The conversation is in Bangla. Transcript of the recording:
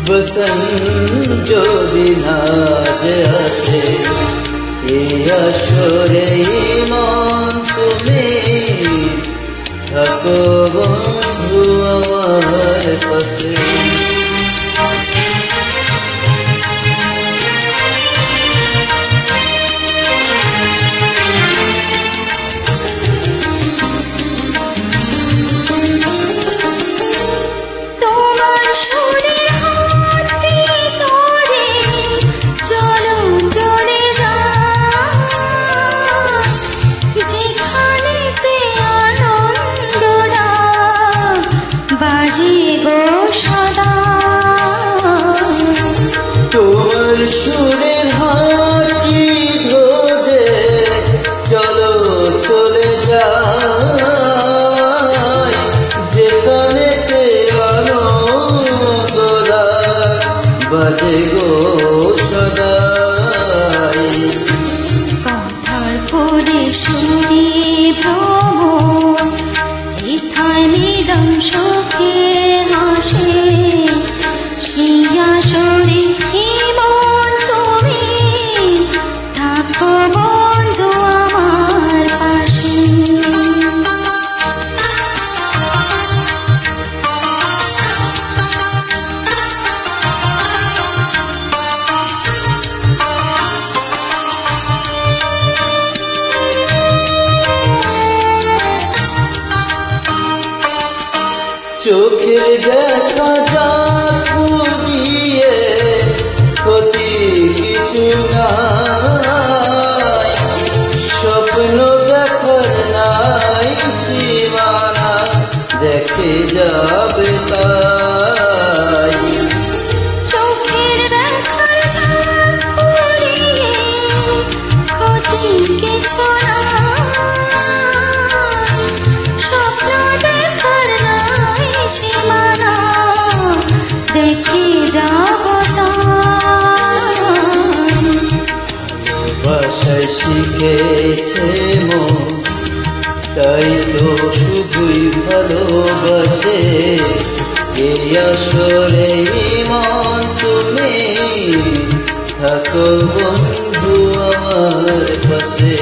বসন যদি নাজে আসে এই আসরে মন তুমি থাকো বন্ধু আমার পাশে। তোমার সুরের হাতি ধরে চলো চলে যাই যেখানেতে আনন্দরা বাজে গো সদাই। কথার পরে শুনি ভ্রম যেথায় নিরম সুখে হাসে সেই আসরে মন তুমি থাকো বন্ধু আমার পাশে। চোখের দেখা যাক বুঝিয়ে ক্ষতি কিছু নাই, স্বপ্ন দেখার নাই সীমানা দেখে যাবে তাই। চোখের দেখার ঝাঁক পুড়িয়ে ক্ষতি কিছু নাই, স্বপ্ন দেখার নাই সীমানা দেখে যাব ভাষায় শিখেছে মন তাই তো শুধুই ভালোবাসে এই আসরে মন তুমি থাকো বন্ধু আমার পাশে।